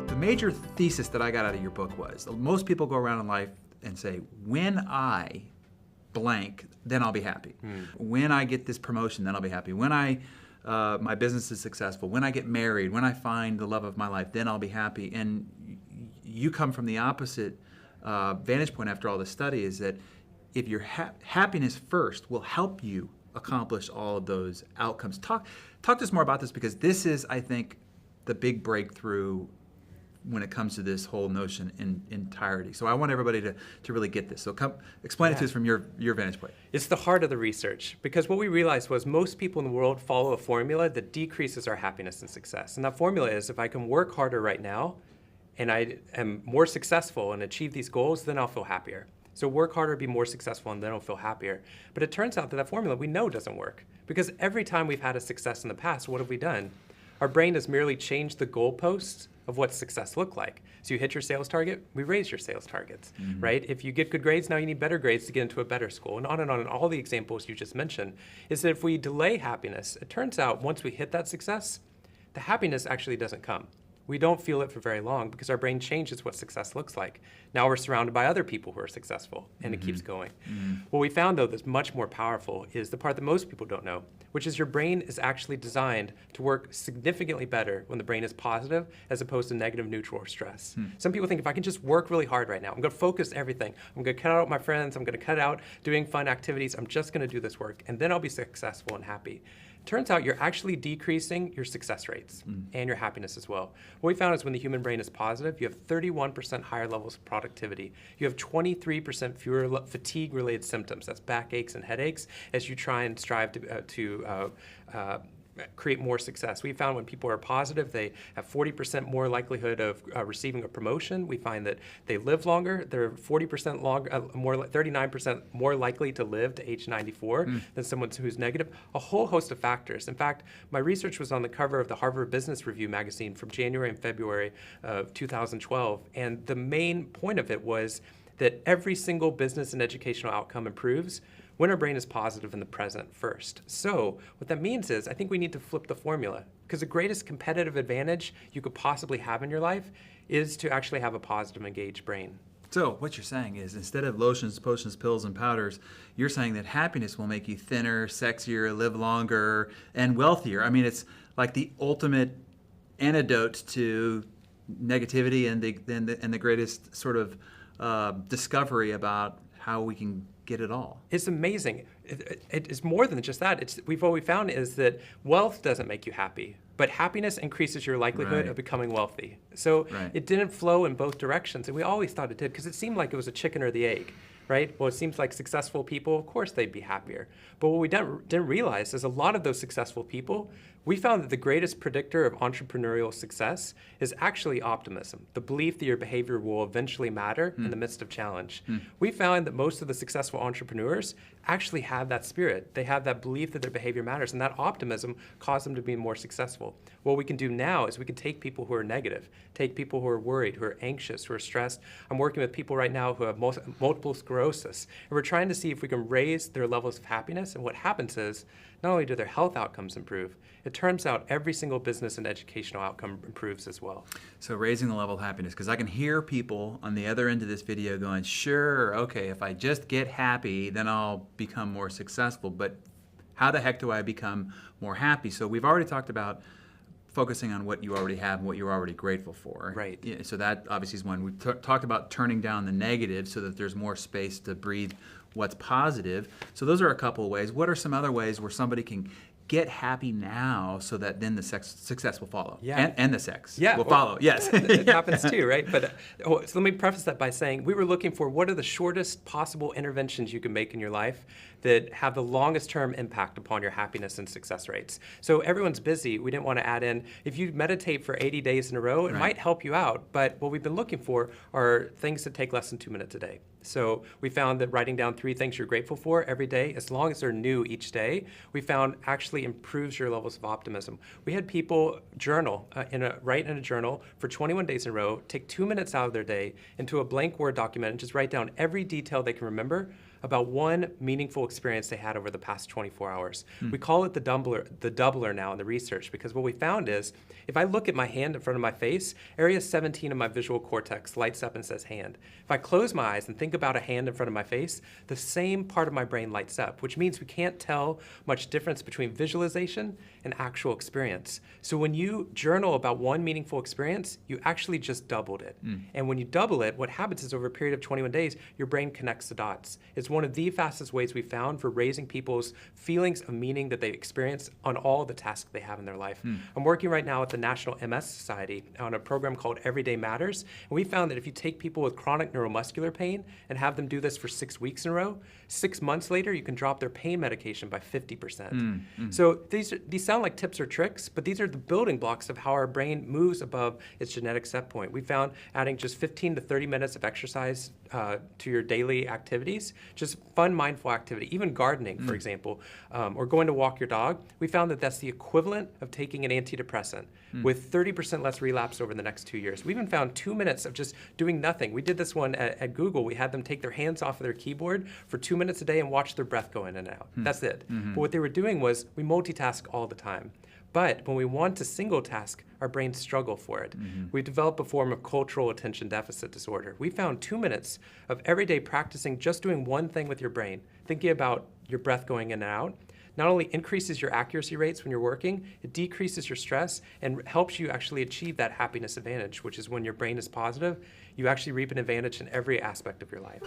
The major thesis that I got out of your book was, most people go around in life and say, when I blank, then I'll be happy. When I get this promotion, then I'll be happy. When my business is successful, when I get married, when I find the love of my life, then I'll be happy. And you come from the opposite vantage point after all this study, is that if your happiness first will help you accomplish all of those outcomes. Talk to us more about this, because this is, I think, the big breakthrough when it comes to this whole notion in entirety. So I want everybody to really get this. So explain it to us from your vantage point. It's the heart of the research, because what we realized was most people in the world follow a formula that decreases our happiness and success. And that formula is, if I can work harder right now and I am more successful and achieve these goals, then I'll feel happier. So work harder, be more successful, and then I'll feel happier. But it turns out that formula we know doesn't work, because every time we've had a success in the past, what have we done? Our brain has merely changed the goalposts of what success looked like. So you hit your sales target, we raise your sales targets, right? If you get good grades, now you need better grades to get into a better school, and on and on. And all the examples you just mentioned is that if we delay happiness, it turns out once we hit that success, the happiness actually doesn't come. We don't feel it for very long, because our brain changes what success looks like. Now we're surrounded by other people who are successful, and it keeps going. What we found, though, that's much more powerful is the part that most people don't know, which is your brain is actually designed to work significantly better when the brain is positive as opposed to negative, neutral, or stress. Some people think, if I can just work really hard right now, I'm going to focus everything. I'm going to cut out my friends. I'm going to cut out doing fun activities. I'm just going to do this work, and then I'll be successful and happy. Turns out you're actually decreasing your success rates and your happiness as well. What we found is when the human brain is positive, you have 31% higher levels of productivity. You have 23% fewer fatigue-related symptoms, that's backaches and headaches, as you try and strive to create more success. We found when people are positive, they have 40% more likelihood of receiving a promotion. We find that they live longer. They're 40% longer, 39% more likely to live to age 94 than someone who's negative. A whole host of factors. In fact, my research was on the cover of the Harvard Business Review magazine from January and February of 2012, and the main point of it was that every single business and educational outcome improves when our brain is positive in the present first. So what that means is, I think we need to flip the formula, because the greatest competitive advantage you could possibly have in your life is to actually have a positive, engaged brain. So what you're saying is, instead of lotions, potions, pills, and powders, you're saying that happiness will make you thinner, sexier, live longer, and wealthier. I mean, it's like the ultimate antidote to negativity and the greatest sort of discovery about how we can get it all. It's amazing. It's more than just that. What we found is that wealth doesn't make you happy, but happiness increases your likelihood of becoming wealthy. So it didn't flow in both directions, and we always thought it did, because it seemed like it was a chicken or the egg, right? Well, it seems like successful people, of course they'd be happier. But what we didn't realize is a lot of those successful people, we found that the greatest predictor of entrepreneurial success is actually optimism, the belief that your behavior will eventually matter in the midst of challenge. We found that most of the successful entrepreneurs actually have that spirit. They have that belief that their behavior matters, and that optimism caused them to be more successful. What we can do now is we can take people who are negative, take people who are worried, who are anxious, who are stressed. I'm working with people right now who have multiple sclerosis, and we're trying to see if we can raise their levels of happiness. And what happens is, not only do their health outcomes improve, it turns out every single business and educational outcome improves as well. So raising the level of happiness, because I can hear people on the other end of this video going, sure, okay, if I just get happy, then I'll become more successful, but how the heck do I become more happy? So we've already talked about focusing on what you already have and what you're already grateful for. Right. Yeah, so that obviously is one. We talked about turning down the negative so that there's more space to breathe what's positive. So those are a couple of ways. What are some other ways where somebody can get happy now so that then the success will follow? Yeah. And the sex will well, follow. Yes. It happens too, right? But so let me preface that by saying we were looking for what are the shortest possible interventions you can make in your life that have the longest term impact upon your happiness and success rates. So everyone's busy. We didn't want to add in, if you meditate for 80 days in a row, it might help you out. But what we've been looking for are things that take less than 2 minutes a day. So we found that writing down 3 things you're grateful for every day, as long as they're new each day, we found actually improves your levels of optimism. We had people journal, write in a journal for 21 days in a row, take 2 minutes out of their day into a blank Word document and just write down every detail they can remember about one meaningful experience they had over the past 24 hours. We call it the doubler now in the research, because what we found is if I look at my hand in front of my face, area 17 of my visual cortex lights up and says hand. If I close my eyes and think about a hand in front of my face, the same part of my brain lights up, which means we can't tell much difference between visualization and actual experience. So when you journal about one meaningful experience, you actually just doubled it. And when you double it, what happens is over a period of 21 days, your brain connects the dots. It's one of the fastest ways we found for raising people's feelings of meaning that they experience on all the tasks they have in their life. I'm working right now at the National MS Society on a program called Everyday Matters. And we found that if you take people with chronic neuromuscular pain and have them do this for 6 weeks in a row, 6 months later, you can drop their pain medication by 50%. So these sound like tips or tricks, but these are the building blocks of how our brain moves above its genetic set point. We found adding just 15 to 30 minutes of exercise to your daily activities, just fun, mindful activity, even gardening, for example, or going to walk your dog, we found that that's the equivalent of taking an antidepressant with 30% less relapse over the next 2 years. We even found 2 minutes of just doing nothing. We did this one at Google. We had them take their hands off of their keyboard for 2 minutes a day and watch their breath go in and out. That's it. But what they were doing was we multitask all the time. But when we want to single task, our brains struggle for it. We develop a form of cultural attention deficit disorder. We found 2 minutes of every day practicing just doing one thing with your brain, thinking about your breath going in and out, not only increases your accuracy rates when you're working, it decreases your stress and helps you actually achieve that happiness advantage, which is when your brain is positive, you actually reap an advantage in every aspect of your life.